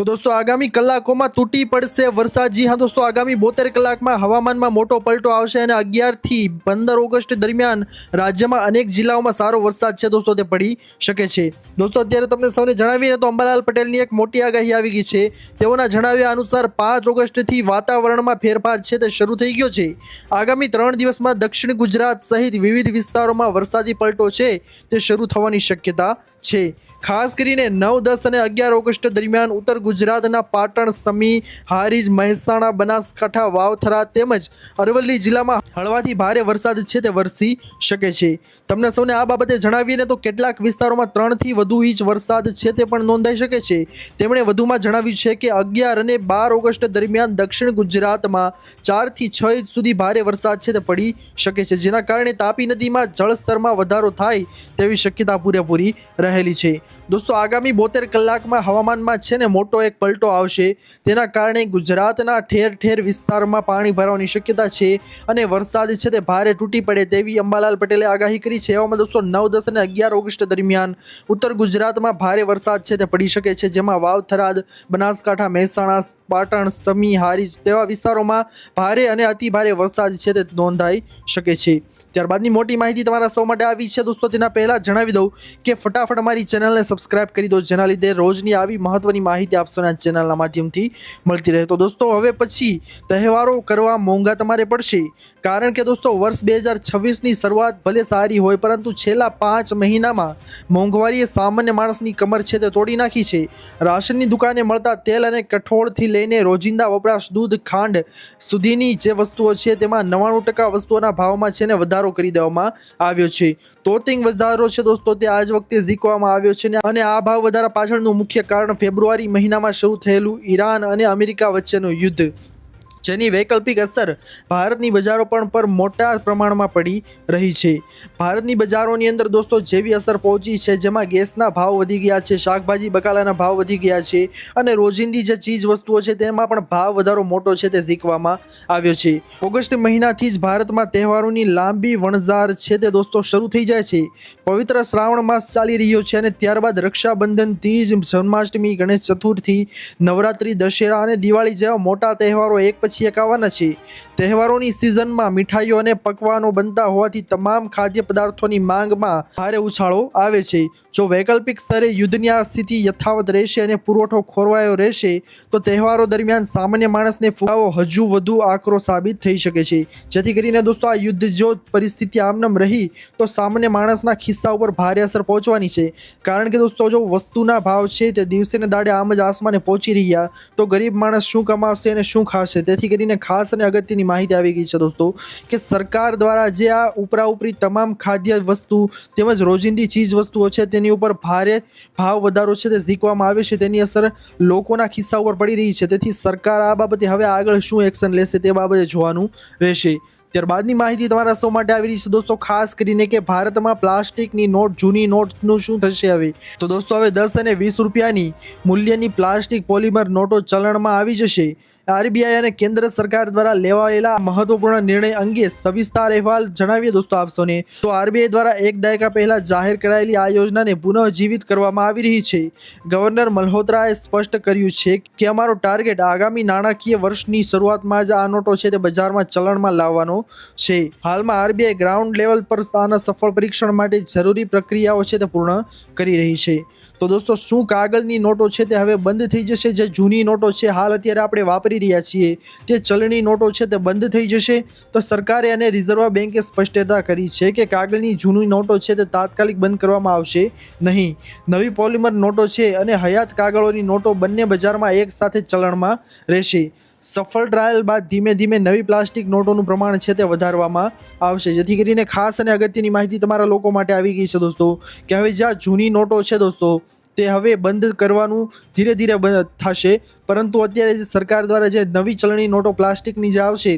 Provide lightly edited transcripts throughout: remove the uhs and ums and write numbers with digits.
तो दोस्तों आगामी कलाकों में तूटी पड़શે वरसाद। जी हाँ दोस्तों, आगामी 72 કલાકમાં હવામાનમાં મોટો પલટો આવશે અને 11 થી 15 ઓગસ્ટ દરમિયાન રાજ્યમાં અનેક જિલ્લાઓમાં સારો વરસાદ છે દોસ્તો તે પડી શકે છે। દોસ્તો અત્યારે તમને સૌને જણાવીને તો અંબાલાલ પટેલની એક મોટી આગાહી આવી ગઈ છે। તેઓના જણાવ્યા અનુસાર 5 ઓગસ્ટથી વાતાવરણમાં ફેરફાર છે તે શરૂ થઈ ગયો છે। આગામી 3 દિવસમાં દક્ષિણ ગુજરાત સહિત વિવિધ વિસ્તારોમાં વરસાદી પલટો છે તે શરૂ થવાની શક્યતા છે। ખાસ કરીને 9, 10 અને 11 ઓગસ્ટ દરમિયાન ઉત્તર ગુજરાતના પાટણ, સમી, હારીજ, મહેસાણા, બનાસકાંઠા, વાવથરા તેમજ અરવલ્લી જિલ્લામાં હળવાથી ભારે વરસાદ છે તે વરસી શકે છે। તમને સૌને આ બાબતે જણાવીને તો કેટલાક વિસ્તારોમાં 3 થી વધુ ઇંચ વરસાદ છે તે પણ નોંધાઈ શકે છે। તેમણે વધુમાં જણાવ્યું છે કે 11 અને 12 ઓગસ્ટ દરમિયાન દક્ષિણ ગુજરાતમાં 4 થી 6 ઇંચ સુધી ભારે વરસાદ છે તે પડી શકે છે, જેના કારણે તાપી નદીમાં જળસ્તરમાં વધારો થાય તેવી શક્યતા પૂરેપૂરી રહેલી છે। दोस्तों आगामी 72 કલાકમાં હવામાનમાં છે ને મોટો એક પલટો આવશે। તેના કારણે ગુજરાતના ઠેર ઠેર વિસ્તારમાં પાણી ભરાવાની શક્યતા છે અને વરસાદ છે તે ભારે તૂટી પડે તેવી અંબાલાલ પટેલે આગાહી કરી છે। એવામાં દોસ્તો 9, 10 અને 11 ઓગસ્ટ દરમિયાન ઉત્તર ગુજરાતમાં ભારે વરસાદ છે તે પડી શકે છે, જેમાં વાવથરાદ, બનાસકાંઠા, મહેસાણા, પાટણ, સમી, હારીજ તેવા વિસ્તારોમાં ભારે અને અતિ ભારે વરસાદ છે તે નોંધાઈ શકે છે। ત્યારબાદની મોટી માહિતી તમારા સૌ માટે આવી છે દોસ્તો। તેના પહેલાં જણાવી દઉં કે ફટાફટ અમારી ચેનલને સબસ્ક્રાઇબ કરી દો, જેના લીધે રોજની આવી મહત્વની માહિતી આપશો આ ચેનલના માધ્યમથી મળતી રહે। તો દોસ્તો હવે પછી તહેવારો કરવા મોંઘા તમારે પડશે, કારણ કે દોસ્તો વર્ષ 2026ની શરૂઆત ભલે સારી હોય, પરંતુ છેલ્લા 5 મહિનામાં મોંઘવારીએ સામાન્ય માણસની કમર છે તે તોડી નાખી છે। રાશનની દુકાને મળતા તેલ અને કઠોળથી લઈને રોજિંદા વપરાશ, દૂધ, ખાંડ સુધીની જે વસ્તુઓ છે તેમાં 99% વસ્તુઓના ભાવમાં છે ને વધારો કરી દેવામાં આવ્યો છે। તોતિંગ વધારો છે દોસ્તો તે આજ વખતે ઝીકવામાં આવ્યો છે અને આ ભાવ વધારા પાછળનું મુખ્ય કારણ ફેબ્રુઆરી મહિનામાં શરૂ થયેલું ઈરાન અને અમેરિકા વચ્ચેનું યુદ્ધ, જેની વૈકલ્પિક અસર ભારતની બજારો પર મોટા પ્રમાણમાં પડી રહી છે। ભારતની બજારોની અંદર દોસ્તો જેવી અસર પહોંચી છે, જેમાં ગેસના ભાવ વધી ગયા છે, શાકભાજી બકાલાના ભાવ વધી ગયા છે અને રોજિંદી જે ચીજ વસ્તુઓ છે તેમાં પણ ભાવ વધારો મોટો છે તે ઝીકવામાં આવ્યો છે। ઓગસ્ટ મહિનાથી જ ભારતમાં તહેવારોની લાંબી વણઝાર છે તે દોસ્તો શરૂ થઈ જાય છે। પવિત્ર શ્રાવણ માસ ચાલી રહ્યો છે અને ત્યારબાદ રક્ષાબંધન, તીજ, જન્માષ્ટમી, ગણેશ ચતુર્થી, નવરાત્રી, દશેરા અને દિવાળી જેવા મોટા તહેવારો એક પછી એક આવવાના છે। તહેવારોની સિઝનમાં મીઠાઈઓ અને પકવાનો બનતા હોવાથી તમામ ખાદ્ય પદાર્થોની માંગમાં ભારે ઉછાળો આવે છે। જો વૈકલ્પિક સ્તરે યુદ્ધની આ સ્થિતિ યથાવત રહેશે અને પુરવઠો ખોરવાયો રહેશે તો તહેવારો દરમિયાન સામાન્ય માણસને ફુગાવો હજુ વધુ આકરો સાબિત થઈ શકે છે। જેથી કરીને દોસ્તો આ યુદ્ધ જો પરિસ્થિતિ આમનામ રહી તો સામાન્ય માણસના ખિસ્સા ઉપર ભારે અસર પહોંચવાની છે, કારણ કે દોસ્તો જો વસ્તુના ભાવ છે તે દિવસે ને દાડે આમ જ આસમાને પહોંચી રહ્યા તો ગરીબ માણસ શું કમાશે અને શું ખાશે। તેથી કરીને ખાસ અને અગત્યની માહિતી આવી ગઈ છે દોસ્તો કે સરકાર દ્વારા જે આ ઉપરી તમામ ખાદ્ય વસ્તુ તેમજ રોજિંદી ચીજ વસ્તુઓ છે તેની ઉપર ભારે ભાવ વધારો છે તે ઝીકવામાં આવે છે, તેની અસર લોકોના ખિસ્સા ઉપર પડી રહી છે। તેથી સરકાર આ બાબતે હવે આગળ શું એક્શન લેશે તે બાબતે જોવાનું રહેશે। ત્યારબાદની માહિતી તમારા સૌ માટે આવી રહી છે દોસ્તો, ખાસ કરીને કે ભારતમાં પ્લાસ્ટિકની નોટ, જૂની નોટનું શું થશે હવે। તો દોસ્તો હવે 10 અને 20 રૂપિયાની મૂલ્યની પ્લાસ્ટિક પોલિમર નોટો ચલણમાં આવી જશે। આરબીઆઈ અને કેન્દ્ર સરકાર દ્વારા લેવાયેલા મહત્વપૂર્ણ નિર્ણય અંગે સવિસ્તાર અહેવાલ જણાવીએ દોસ્તો આપશોને તો આરબીઆઈ દ્વારા 1 દાયકા પહેલા જાહેર કરાયેલી આ યોજનાને પુનઃજીવિત કરવામાં આવી રહી છે। ગવર્નર મલ્હોત્રાએ સ્પષ્ટ કર્યું છે કે અમારો ટાર્ગેટ આગામી નાણાકીય વર્ષની શરૂઆતમાં જ આ નોટો છે તે બજારમાં ચલણમાં લાવવાનો છે। હાલમાં આરબીઆઈ ગ્રાઉન્ડ લેવલ પર આના સફળ પરીક્ષણ માટે જરૂરી પ્રક્રિયાઓ છે તે પૂર્ણ કરી રહી છે। તો દોસ્તો શું કાગળની નોટો છે તે હવે બંધ થઈ જશે? જે જૂની નોટો છે હાલ અત્યારે આપણે વાપરી રહ્યા છીએ તે ચલણી નોટો છે તે બંધ થઈ જશે? તો સરકારે અને રિઝર્વ બેન્કે સ્પષ્ટતા કરી છે કે કાગળની જૂની નોટો છે તે તાત્કાલિક બંધ કરવામાં આવશે નહીં। નવી પોલિમર નોટો છે અને હયાત કાગળોની નોટો બંને બજારમાં એક સાથે ચલણમાં રહેશે। સફળ ટ્રાયલ બાદ ધીમે ધીમે નવી પ્લાસ્ટિક નોટોનું પ્રમાણ છે તે વધારવામાં આવશે। જેથી કરીને ખાસ અને અગત્યની માહિતી તમારા લોકો માટે આવી ગઈ છે દોસ્તો કે હવે જ્યાં જૂની નોટો છે દોસ્તો તે હવે બંધ કરવાનું ધીરે ધીરે થશે, પરંતુ અત્યારે જે સરકાર દ્વારા જે નવી ચલણી નોટો પ્લાસ્ટિકની જે આવશે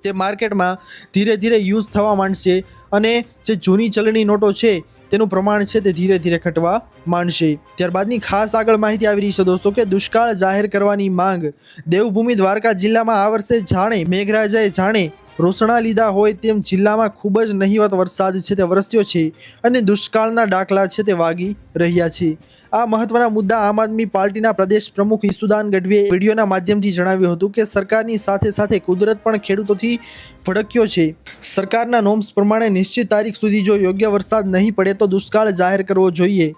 તે માર્કેટમાં ધીરે ધીરે યુઝ થવા માંડશે અને જે જૂની ચલણી નોટો છે તેનું પ્રમાણ છે તે ધીરે ધીરે ઘટવા માંડશે। ત્યારબાદની ખાસ આગળ માહિતી આવી રહી છે દોસ્તો કે દુષ્કાળ જાહેર કરવાની માંગ। દેવભૂમિ દ્વારકા જિલ્લામાં આ વર્ષે જાણે મેઘરાજાએ જાણે રોષણા લીધા હોય તેમ જિલ્લામાં ખૂબ જ નહિવત વરસાદ છે તે વરસ્યો છે અને દુષ્કાળના દાખલા છે તે વાગી રહ્યા છે। આ મહત્વના મુદ્દા આમ આદમી પાર્ટીના પ્રદેશ પ્રમુખ ઈસુદાન ગઢવીએ વિડીયોના માધ્યમથી જણાવ્યું હતું કે સરકારની સાથે સાથે કુદરત પણ ખેડૂતોથી ભડક્યો છે। સરકારના નોમ્સ પ્રમાણે નિશ્ચિત તારીખ સુધી જો યોગ્ય વરસાદ નહીં પડે તો દુષ્કાળ જાહેર કરવો જોઈએ।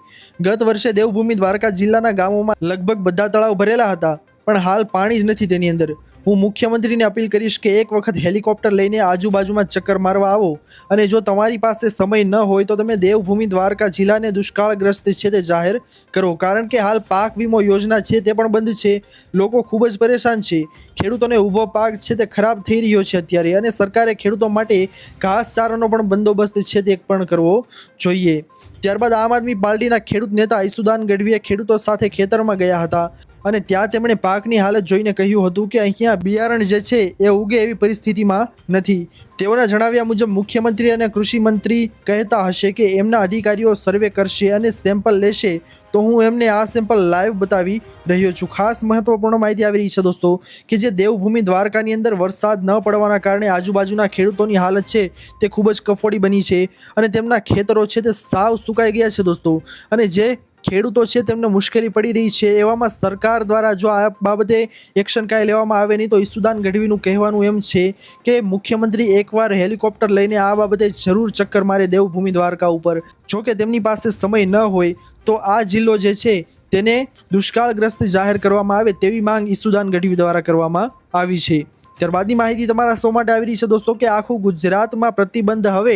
ગત વર્ષે દેવભૂમિ દ્વારકા જિલ્લાના ગામોમાં લગભગ બધા તળાવ ભરેલા હતા, પણ હાલ પાણી જ નથી તેની અંદર। હું મુખ્યમંત્રીને અપીલ કરીશ કે એક વખત હેલિકોપ્ટર લઈને આજુબાજુમાં ચક્કર મારવા આવો, અને જો તમારી પાસે સમય ન હોય તો તમે દેવભૂમિ દ્વારકા જિલ્લાને દુષ્કાળગ્રસ્ત છે તે જાહેર કરો, કારણ કે હાલ પાક વીમો યોજના છે તે પણ બંધ છે। લોકો ખૂબ જ પરેશાન છે। ખેડૂતોને ઊભો પાક છે તે ખરાબ થઈ રહ્યો છે અત્યારે, અને સરકારે ખેડૂતો માટે ઘાસચારાનો પણ બંદોબસ્ત છે તે પણ કરવો જોઈએ। ત્યારબાદ આમ આદમી પાર્ટીના ખેડૂત નેતા ઈસુદાન ગઢવીએ ખેડૂતો સાથે ખેતરમાં ગયા હતા અને ત્યાં તેમણે પાકની હાલત જોઈને કહ્યું હતું કે અહીંયા બિયારણ જે છે એ ઉગે એવી પરિસ્થિતિમાં નથી। તેઓના જણાવ્યા મુજબ મુખ્યમંત્રી અને કૃષિ મંત્રી કહેતા હશે કે એમના અધિકારીઓ સર્વે કરશે અને સેમ્પલ લેશે, તો હું એમને આ સેમ્પલ લાઈવ બતાવી રહ્યો છું। ખાસ મહત્વપૂર્ણ માહિતી આવી રહી છે દોસ્તો કે જે દેવભૂમિ દ્વારકાની અંદર વરસાદ ન પડવાના કારણે આજુબાજુના ખેડૂતોની હાલત છે તે ખૂબ જ કફોડી બની છે અને તેમના ખેતરો છે તે સાવ સુકાઈ ગયા છે દોસ્તો। અને જે ખેડૂતો છે તેમને મુશ્કેલી પડી રહી છે, એવામાં સરકાર દ્વારા જો આ બાબતે એક્શન કાંઈ લેવામાં આવે નહીં તો ઈસુદાન ગઢવીનું કહેવાનું એમ છે કે મુખ્યમંત્રી એકવાર હેલિકોપ્ટર લઈને આ બાબતે જરૂર ચક્કર મારે દેવભૂમિ દ્વારકા ઉપર। જો કે તેમની પાસે સમય ન હોય તો આ જિલ્લો જે છે તેને દુષ્કાળગ્રસ્ત જાહેર કરવામાં આવે તેવી માંગ ઈસુદાન ગઢવી દ્વારા કરવામાં આવી છે। ત્યારબાદની માહિતી તમારા સૌ માટે આવી રહી છે દોસ્તો કે આખું ગુજરાતમાં પ્રતિબંધ હવે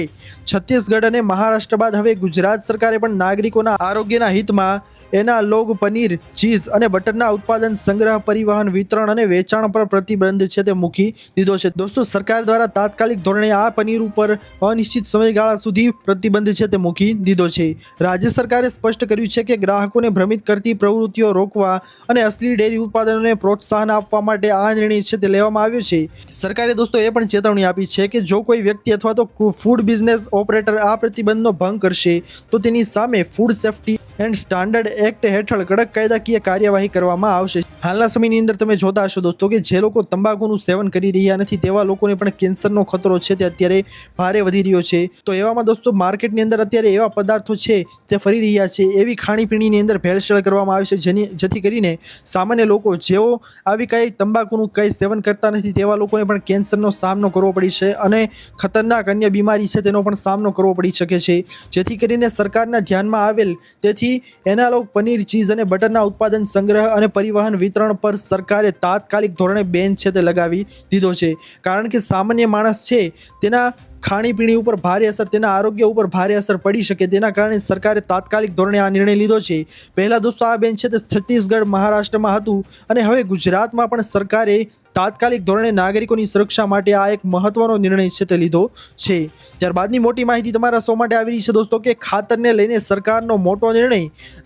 છત્તીસગઢ અને મહારાષ્ટ્ર બાદ હવે ગુજરાત સરકારે પણ નાગરિકોના આરોગ્યના હિતમાં એનાલોગ પનીર, ચીઝ અને બટરના ઉત્પાદન, સંગ્રહ, પરિવહન, વિતરણ અને વેચાણ પર પ્રતિબંધ છે તે મૂકી દીધો છે। દોસ્તો સરકાર દ્વારા તાત્કાલિક ધોરણે આ પનીર ઉપર અનિશ્ચિત સમયગાળા સુધી પ્રતિબંધ છે તે મૂકી દીધો છે। રાજ્ય સરકારે સ્પષ્ટ કર્યું છે કે ગ્રાહકોને ભ્રમિત કરતી પ્રવૃત્તિઓ રોકવા અને અસલી ડેરી ઉત્પાદનોને પ્રોત્સાહન આપવા માટે આ નિર્ણય છે તે લેવામાં આવ્યો છે। સરકારે દોસ્તો એ પણ ચેતવણી આપી છે કે જો કોઈ વ્યક્તિ અથવા તો ફૂડ બિઝનેસ ઓપરેટર આ પ્રતિબંધનો ભંગ કરશે તો તેની સામે food safety and standard act હેઠળ કડક કાયદાકીય કાર્યવાહી કરવામાં આવશે। હાલના સમયની અંદર તમે જોતા હશો દોસ્તો કે જે લોકો તંબાકુનું સેવન કરી રહ્યા નથી તેવા લોકોને પણ કેન્સરનો ખતરો છે તે અત્યારે ભારે વધી રહ્યો છે। તો એવામાં દોસ્તો માર્કેટની અંદર અત્યારે એવા પદાર્થો છે તે ફરી રહ્યા છે, એવી ખાણીપીણીની અંદર ભેળસેળ કરવામાં આવે છે જેથી કરીને સામાન્ય લોકો જેઓ આવી કંઈ તંબાકુનું કંઈ સેવન કરતા નથી તેવા લોકોને પણ કેન્સરનો સામનો કરવો પડી છે અને ખતરનાક અન્ય બીમારી છે તેનો પણ સામનો કરવો પડી શકે છે। જેથી કરીને સરકારના ધ્યાનમાં આવેલ તેથી એનાલોગ પનીર, ચીઝ અને બટરના ઉત્પાદન, સંગ્રહ અને પરિવહન, વિતરણ પર સરકારે તાત્કાલિક ધોરણે બેન છે તે લગાવી દીધો છે, કારણ કે સામાન્ય માણસ છે તેના ખાણીપીણી ઉપર ભારે અસર, તેના આરોગ્ય ઉપર ભારે અસર પડી શકે, તેના કારણે સરકારે તાત્કાલિક ધોરણે આ નિર્ણય લીધો છે। પહેલા દોસ્તો આ બેન છે તે છત્તીસગઢ, મહારાષ્ટ્રમાં હતું અને હવે ગુજરાતમાં પણ સરકારે તાત્કાલિક ધોરણે નાગરિકોની સુરક્ષા માટે આ એક મહત્વનો નિર્ણય છે તે લીધો છે। ત્યારબાદની મોટી માહિતી તમારા સૌ માટે આવી રહી છે દોસ્તો કે ખાતરને લઈને સરકારનો મોટો નિર્ણય।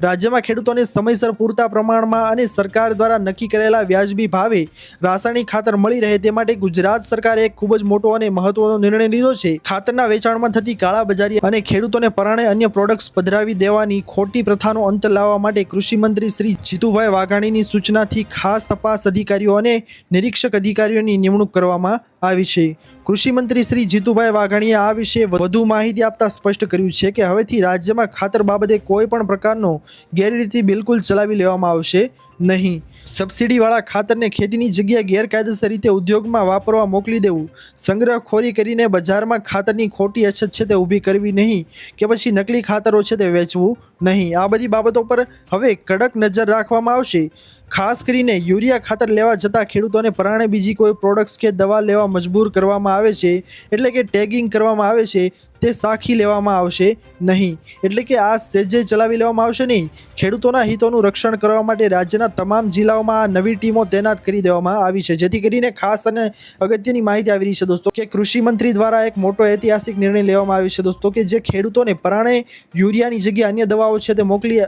રાજ્યમાં ખેડૂતોને સમયસર પૂરતા પ્રમાણમાં અને સરકાર દ્વારા નક્કી કરેલા વ્યાજબી ભાવે રાસાયણિક ખાતર મળી રહે તે માટે ગુજરાત સરકારે એક ખૂબ જ મોટો અને મહત્વનો નિર્ણય લીધો છે। ખાતરના વેચાણમાં થતી કાળાબજારી અને ખેડૂતોને પરાણે અન્ય પ્રોડક્ટ્સ પધરાવી દેવાની ખોટી પ્રથાનો અંત લાવવા માટે કૃષિ મંત્રી શ્રી જીતુભાઈ વાઘાણીની સૂચનાથી ખાસ તપાસ અધિકારીઓ અને નિરીક્ષક અધિકારીઓની નિમણૂક કરવામાં આવી છે। કૃષિ મંત્રી શ્રી જીતુભાઈ વાઘાણીએ આ વિશે વધુ માહિતી આપતા સ્પષ્ટ કર્યું છે કે હવેથી રાજ્યમાં ખાતર બાબતે કોઈ પણ પ્રકારનો ગેરરીતિ બિલકુલ ચલાવી લેવામાં આવશે નહીં। સબસિડીવાળા ખાતરને ખેતીની જગ્યાએ ગેરકાયદેસર રીતે ઉદ્યોગમાં વાપરવા મોકલી દેવું, સંગ્રહખોરી કરીને બજારમાં ખાતરની ખોટી અછત છે તે ઊભી કરવી નહીં કે પછી નકલી ખાતરો છે તે વેચવું નહીં, આ બધી બાબતો પર હવે કડક નજર રાખવામાં આવશે। ખાસ કરીને યુરિયા ખાતર લેવા જતાં ખેડૂતોને પરાણે બીજી કોઈ પ્રોડક્ટ્સ કે દવા લેવા મજબૂર કરવામાં આવે છે, એટલે કે ટેગિંગ કરવામાં આવે છે, તે સાખી લેવામાં આવશે નહીં, એટલે કે આ સેજે ચલાવી લેવામાં આવશે નહીં। ખેડૂતોના હિતોનું રક્ષણ કરવા માટે રાજ્યના તમામ જિલ્લાઓમાં આ નવી ટીમો તૈનાત કરી દેવામાં આવી છે। જેથી કરીને ખાસ અને અગત્યની માહિતી આવી રહી છે દોસ્તો કે કૃષિ મંત્રી દ્વારા એક મોટો ઐતિહાસિક નિર્ણય લેવામાં આવ્યો છે દોસ્તો કે જે ખેડૂતોને પરાણે યુરિયાની જગ્યાએ અન્ય દવાઓ છે તે મોકલી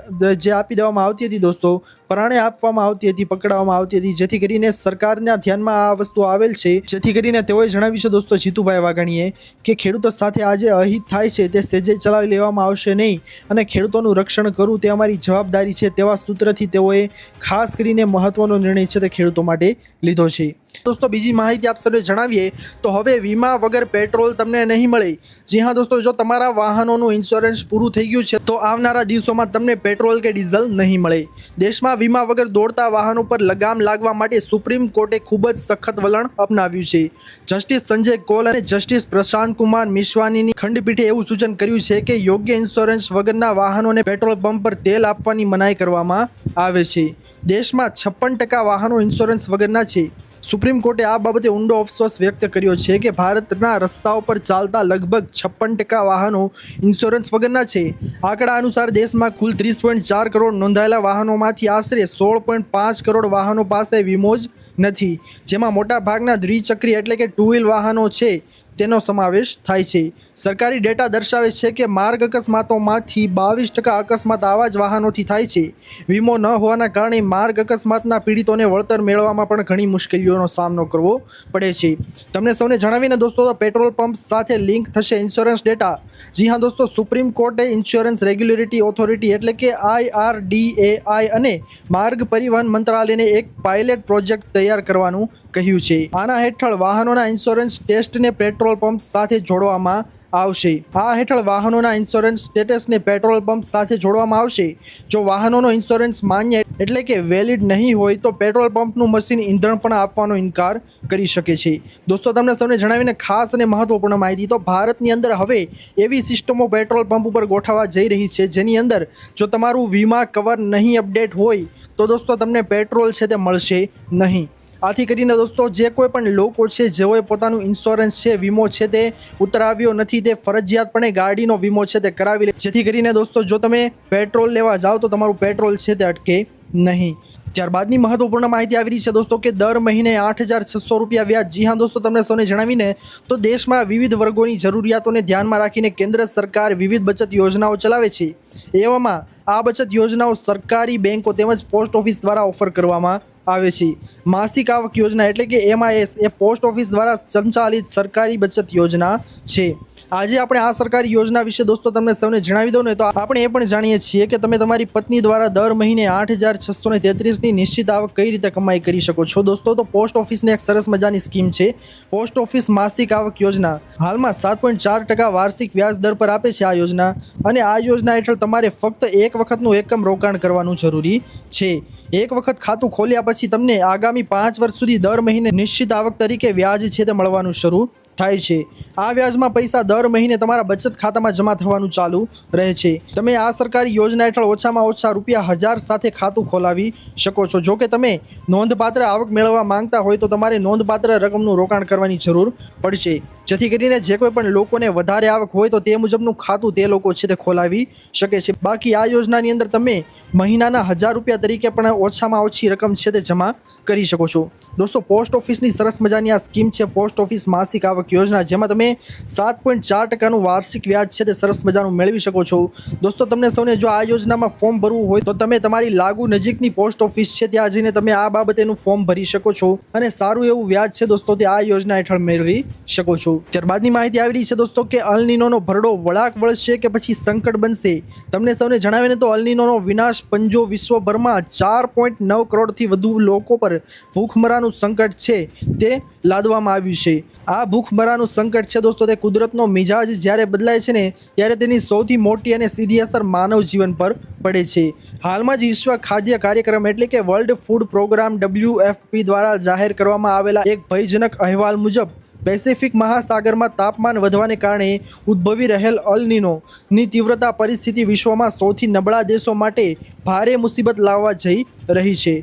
જે આપી દેવામાં આવતી હતી દોસ્તો, પરાણે આપવામાં આવતી હતી, પકડાવવામાં આવતી હતી, જેથી કરીને સરકારના ધ્યાનમાં આ વસ્તુ આવેલ છે। જેથી કરીને તેઓએ જણાવ્યું છે દોસ્તો જીતુભાઈ વાઘાણીએ કે ખેડૂતો સાથે આજે અહિત થાય છે તે સેજે ચલાવી લેવામાં આવશે નહીં અને ખેડૂતોનું રક્ષણ કરવું તે અમારી જવાબદારી છે, તેવા સૂત્રથી તેઓએ ખાસ કરીને મહત્વનો નિર્ણય છે તે ખેડૂતો માટે લીધો છે। दोस्तों बीजी माहिती आप सौને જણાવીએ તો હવે વીમા વગર પેટ્રોલ તમને નહીં મળે। જી હા દોસ્તો, જો તમારા વાહનોનું ઇન્સ્યોરન્સ પૂરું થઈ ગયું છે તો આવનારા દિવસોમાં તમને પેટ્રોલ કે ડીઝલ નહીં મળે। દેશમાં વીમા વગર દોડતા વાહનો પર લગામ લાગવા માટે સુપ્રીમ કોર્ટે ખૂબ જ સખત વલણ અપનાવ્યું છે। જસ્ટિસ સંજય કૌલ અને જસ્ટિસ પ્રશાંત કુમાર મિશ્રાનીની ખંડપીઠે એવું સૂચન કર્યું છે કે યોગ્ય ઇન્સ્યોરન્સ વગરના વાહનોને પેટ્રોલ પંપ પર તેલ આપવાની મનાઈ કરવામાં આવે છે। દેશમાં 56% વાહનો ઇન્સ્યોરન્સ વગરના છે। સુપ્રીમ કોર્ટે આ બાબતે ઊંડો અફસોસ વ્યક્ત કર્યો છે કે ભારતના રસ્તાઓ પર ચાલતા લગભગ 56% વાહનો ઇન્સ્યોરન્સ વગરના છે। આંકડા અનુસાર દેશમાં કુલ 30.4 કરોડ નોંધાયેલા વાહનોમાંથી આશરે 16.5 કરોડ વાહનો પાસે વીમો જ નથી, જેમાં મોટા ભાગના દ્વિચક્રી એટલે કે ટુ વ્હીલ વાહનો છે તેનો સમાવેશ થાય છે। સરકારી ડેટા દર્શાવે છે કે માર્ગ અકસ્માતોમાંથી 22% અકસ્માત આવા જ વાહનોથી થાય છે। વીમો ન હોવાના કારણે માર્ગ અકસ્માતના પીડિતોને વળતર મેળવવામાં પણ ઘણી મુશ્કેલીઓનો સામનો કરવો પડે છે। તમને સૌને જણાવીને દોસ્તો, પેટ્રોલ પંપ સાથે લિંક થશે ઇન્સ્યોરન્સ ડેટા। જી હા દોસ્તો, સુપ્રીમ કોર્ટે ઇન્સ્યોરન્સ રેગ્યુલેટરી ઓથોરિટી એટલે કે IRDAI અને માર્ગ પરિવહન મંત્રાલયને એક પાયલટ પ્રોજેક્ટ તૈયાર કરવાનું કહ્યું છે। આના હેઠળ વાહનોના ઇન્સ્યોરન્સ ટેસ્ટને પેટ્રોલ પંપ સાથે જોડવામાં આવશે। આ હેઠળ વાહનોના ઇન્સ્યોરન્સ સ્ટેટસને પેટ્રોલ પંપ સાથે જોડવામાં આવશે। જો વાહનોનો ઇન્સ્યોરન્સ માન્ય એટલે કે વેલિડ નહીં હોય તો પેટ્રોલ પંપનું મશીન ઈંધણ પણ આપવાનો ઇનકાર કરી શકે છે। દોસ્તો તમને સૌને જણાવીને ખાસ અને મહત્વપૂર્ણ માહિતી, તો ભારતની અંદર હવે એવી સિસ્ટમો પેટ્રોલ પંપ ઉપર ગોઠવવા જઈ રહી છે જેની અંદર જો તમારું વીમા કવર નહીં અપડેટ હોય તો દોસ્તો તમને પેટ્રોલ છે તે મળશે નહીં। આથી કરીને દોસ્તો, જે કોઈ પણ લોકો છે જેઓએ પોતાનું ઇન્સ્યોરન્સ છે, વીમો છે તે ઉતરાવ્યો નથી, તે ફરજિયાતપણે ગાડીનો વીમો છે તે કરાવી લે, જેથી કરીને દોસ્તો જો તમે પેટ્રોલ લેવા જાઓ તો તમારું પેટ્રોલ છે તે અટકે નહીં। ત્યારબાદની મહત્વપૂર્ણ માહિતી આવી રહી છે દોસ્તો કે દર મહિને 8,600 રૂપિયા વ્યાજ। જી હા દોસ્તો, તમને સૌને જણાવીને તો દેશમાં વિવિધ વર્ગોની જરૂરિયાતોને ધ્યાનમાં રાખીને કેન્દ્ર સરકાર વિવિધ બચત યોજનાઓ ચલાવે છે। એવામાં આ બચત યોજનાઓ સરકારી બેંકો તેમજ પોસ્ટ ઓફિસ દ્વારા ઓફર કરવામાં આવે છે। માસિક આવક યોજના એટલે કે MIS એ પોસ્ટ ઓફિસ દ્વારા સંચાલિત સરકારી બચત યોજના છે। આજે આપણે આ સરકારી યોજના વિશે દોસ્તો તમને સૌને જણાવી દઉં ને તો આપણે એ પણ જાણીએ છીએ કે તમે તમારી પત્ની દ્વારા દર મહિને 8,633ની નિશ્ચિત આવક કઈ રીતે કમાઈ કરી શકો છો। દોસ્તો તો પોસ્ટ ઓફિસની એક સરસ મજાની સ્કીમ છે પોસ્ટ ઓફિસ માસિક આવક યોજના। હાલમાં 7.4% વાર્ષિક વ્યાજ દર પર આપે છે આ યોજના, અને આ યોજના હેઠળ તમારે ફક્ત એક વખતનું એકમ રોકાણ કરવાનું જરૂરી છે। એક વખત ખાતું ખોલ્યા પછી તમને આગામી 5 વર્ષ સુધી દર મહિને નિશ્ચિત આવક તરીકે વ્યાજ છે તે મળવાનું શરૂ થાય છે। આ વ્યાજમાં પૈસા દર મહિને તમારા બચત ખાતામાં જમા થવાનું ચાલુ રહે છે। તમે આ સરકારી યોજના હેઠળ ઓછામાં ઓછા ₹1000 સાથે ખાતું ખોલાવી શકો છો। જો કે તમે નોંધપાત્ર આવક મેળવવા માંગતા હોય તો તમારે નોંધપાત્ર રકમનું રોકાણ કરવાની જરૂર પડશે, જેથી કરીને જે કોઈ પણ લોકોને વધારે આવક હોય તો તે મુજબનું ખાતું તે લોકો છે તે ખોલાવી શકે છે। બાકી આ યોજનાની અંદર તમે મહિનાના ₹1000 તરીકે પણ ઓછામાં ઓછી રકમ છે તે જમા કરી શકો છો। દોસ્તો પોસ્ટ ઓફિસની સરસ મજાની આ સ્કીમ છે પોસ્ટ ઓફિસ માસિક આવક યોજના, જેમાં તમે 7.4%નું વાર્ષિક વ્યાજ છે તે સરસ મજાનું મેળવી શકો છો। દોસ્તો તમને સૌને જો આ યોજનામાં ફોર્મ ભરવું હોય તો તમે તમારી લાગુ નજીકની પોસ્ટ ઓફિસ છે ત્યાં જઈને તમે આ બાબતેનું ફોર્મ ભરી શકો છો અને સારું એવું વ્યાજ છે દોસ્તો તે આ યોજના હેઠળ મેળવી શકો છો। ત્યારબાદની માહિતી આવી રહી છે દોસ્તો કે અલનીનોનો ભરડો વળાક વળશે કે પછી સંકટ બનશે। તમને સૌને જણાવીને તો અલનીનોનો વિનાશ પંજો વિશ્વભરમાં 4.9 કરોડથી વધુ લોકો પર ભૂખમરાનું સંકટ છે તે લાદવામાં આવ્યું છે। આ ભૂખમરાનું સંકટ છે દોસ્તો તે કુદરતનો મિજાજ જ્યારે બદલાય છે ને ત્યારે તેની સૌથી મોટી અને સીધી અસર માનવ જીવન પર પડે છે। હાલમાં જ વિશ્વ ખાદ્ય કાર્યક્રમ એટલે કે વર્લ્ડ ફૂડ પ્રોગ્રામ WFP દ્વારા જાહેર કરવામાં આવેલા એક ભયજનક અહેવાલ મુજબ પેસિફિક મહાસાગરમાં તાપમાન વધવાને કારણે ઉદ્ભવી રહેલ અલનીનોની તીવ્રતા પરિસ્થિતિ વિશ્વમાં સૌથી નબળા દેશો માટે ભારે મુસીબત લાવવા જઈ રહી છે।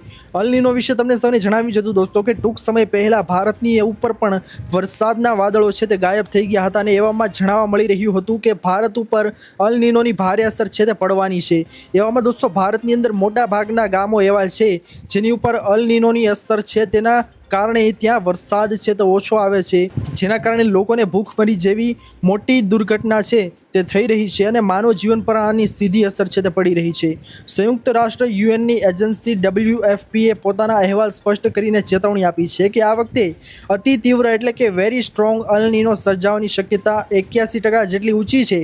અલનીનો વિશે તમને સૌને જણાવી દીધું દોસ્તો કે ટૂંક સમય પહેલાં ભારતની ઉપર પણ વરસાદના વાદળો છે તે ગાયબ થઈ ગયા હતા, અને એવામાં જાણવા મળી રહ્યું હતું કે ભારત ઉપર અલનીનોની ભારે અસર છે તે પડવાની છે। એવામાં દોસ્તો ભારતની અંદર મોટા ભાગના ગામો એવા છે જેની ઉપર અલનીનોની અસર છે તેના કારણે ત્યાં વરસાદ છે તો ઓછો આવે છે, જેના કારણે લોકોને ભૂખમરી જેવી મોટી દુર્ઘટના છે તે થઈ રહી છે અને માનવ જીવન પર આની સીધી અસર છે તે પડી રહી છે। સંયુક્ત રાષ્ટ્ર યુએનની એજન્સી WFPએ પોતાના અહેવાલ સ્પષ્ટ કરીને ચેતવણી આપી છે કે આ વખતે અતિ તીવ્ર એટલે કે વેરી સ્ટ્રોંગ અલનીનો સર્જાવાની શક્યતા 81% જેટલી ઊંચી છે।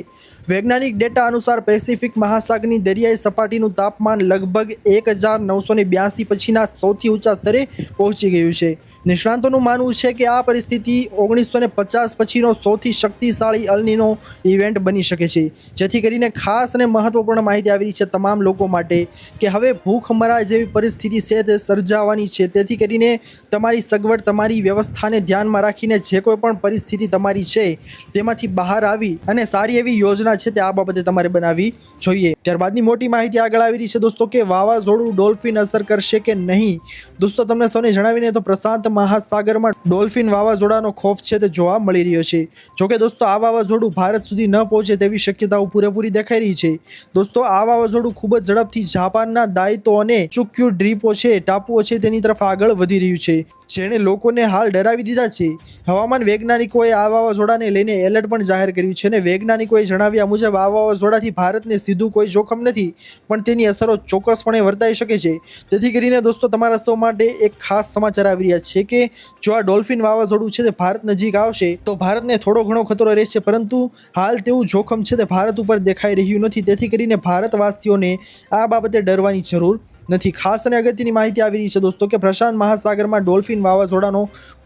વૈજ્ઞાનિક ડેટા અનુસાર પેસિફિક મહાસાગરની દરિયાઈ સપાટીનું તાપમાન લગભગ 1982 પછીના સૌથી ઊંચા સ્તરે પહોંચી ગયું છે। નિષ્ણાતોનું માનવું છે કે આ પરિસ્થિતિ 1950 પછીનો સૌથી શક્તિશાળી અલ નીનો ઇવેન્ટ બની શકે છે, જેથી કરીને ખાસ અને મહત્વપૂર્ણ માહિતી આવી રહી છે તમામ લોકો માટે કે હવે ભૂખમરા જેવી પરિસ્થિતિ છે તે સર્જાવાની છે। તેથી કરીને તમારી સગવડ, તમારી વ્યવસ્થાને ધ્યાનમાં રાખીને જે કોઈ પણ પરિસ્થિતિ તમારી છે તેમાંથી બહાર આવી અને સારી એવી યોજના છે તે આ બાબતે તમારે બનાવવી જોઈએ। ત્યારબાદની મોટી માહિતી આગળ આવી રહી છે દોસ્તો કે વાવાઝોડું ડોલ્ફિન અસર કરશે કે નહીં। દોસ્તો તમને સૌને જણાવીને તો પ્રશાંત મહાસાગરમાં ડોલ્ફિન વાવાઝોડાનો ખોફ છે તે જોવા મળી રહ્યો છે। જોકે દોસ્તો આ વાવાઝોડું ભારત સુધી ન પહોંચે તેવી શક્યતાઓ પૂરેપૂરી દેખાઈ રહી છે। દોસ્તો આ વાવાઝોડું ખૂબ જ ઝડપથી જાપાનના દાયતો અને ચુક્યુ દ્વીપો છે, ટાપુઓ છે તેની તરફ આગળ વધી રહ્યું છે, જેણે લોકોને હાલ ડરાવી દીધા છે। હવામાન વૈજ્ઞાનિકોએ આ વાવાઝોડાને લઈને એલર્ટ પણ જાહેર કર્યું છે અને વૈજ્ઞાનિકોએ જણાવ્યા મુજબ આ વાવાઝોડાથી ભારતને સીધું કોઈ જોખમ નથી, પણ તેની અસરો ચોક્કસપણે વર્તાઈ શકે છે। તેથી કરીને દોસ્તો તમારા સૌ માટે એક ખાસ સમાચાર આવી રહ્યા છે કે જો આ ડોલ્ફિન વાવાઝોડું છે તે ભારત નજીક આવશે તો ભારતને થોડો ઘણો ખતરો રહેશે, પરંતુ હાલ તેવું જોખમ છે તે ભારત ઉપર દેખાઈ રહ્યું નથી। તેથી કરીને ભારતવાસીઓને આ બાબતે ડરવાની જરૂર નથી। ખાસ અને અગત્યની માહિતી આવી રહી છે દોસ્તો કે પ્રશાંત મહાસાગરમાં ડોલ્ફિન વાવાઝોડાનો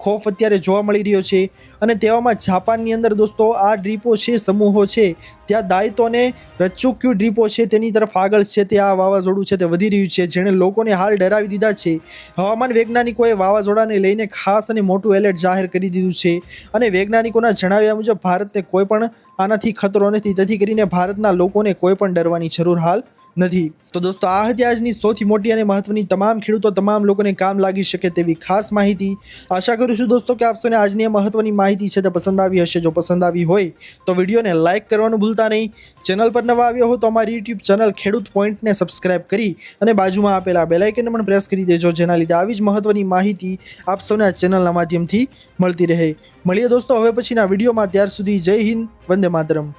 ખોફ અત્યારે જોવા મળી રહ્યો છે અને તેવામાં જાપાનની અંદર દોસ્તો આ દ્વીપો છે, સમૂહો છે, ત્યાં દાયતો અને રચુક્યુ દ્વીપો છે તેની તરફ આગળ છે તે આ વાવાઝોડું છે તે વધી રહ્યું છે, જેણે લોકોને હાલ ડરાવી દીધા છે। હવામાન વૈજ્ઞાનિકોએ વાવાઝોડાને લઈને ખાસ અને મોટું એલર્ટ જાહેર કરી દીધું છે અને વૈજ્ઞાનિકોના જણાવ્યા મુજબ ભારતને કોઈ પણ આનાથી ખતરો નથી। તેથી કરીને ભારતના લોકોને કોઈ પણ ડરવાની જરૂર હાલ નથી। તો દોસ્તો આ હતી આજની સૌથી મોટી અને મહત્વની તમામ ખેડૂતો, તમામ લોકોને કામ લાગી શકે તેવી ખાસ માહિતી। આશા કરું છું દોસ્તો કે આપને આજની આ મહત્વની માહિતી છે તે પસંદ આવી હશે। જો પસંદ આવી હોય તો વિડીયોને લાઇક કરવાનું ભૂલતા નહીં। ચેનલ પર નવા આવ્યો હો તો અમારી યુટ્યુબ ચેનલ ખેડૂત પોઈન્ટને સબસ્ક્રાઇબ કરી અને બાજુમાં આપેલા બેલ આઇકનને પણ પ્રેસ કરી દેજો, જેના લીધે આવી જ મહત્વની માહિતી આપ સૌને આ ચેનલના માધ્યમથી મળતી રહે। મળીએ દોસ્તો હવે પછીના વિડીયોમાં, ત્યાર સુધી જય હિન્દ, વંદે માતરમ।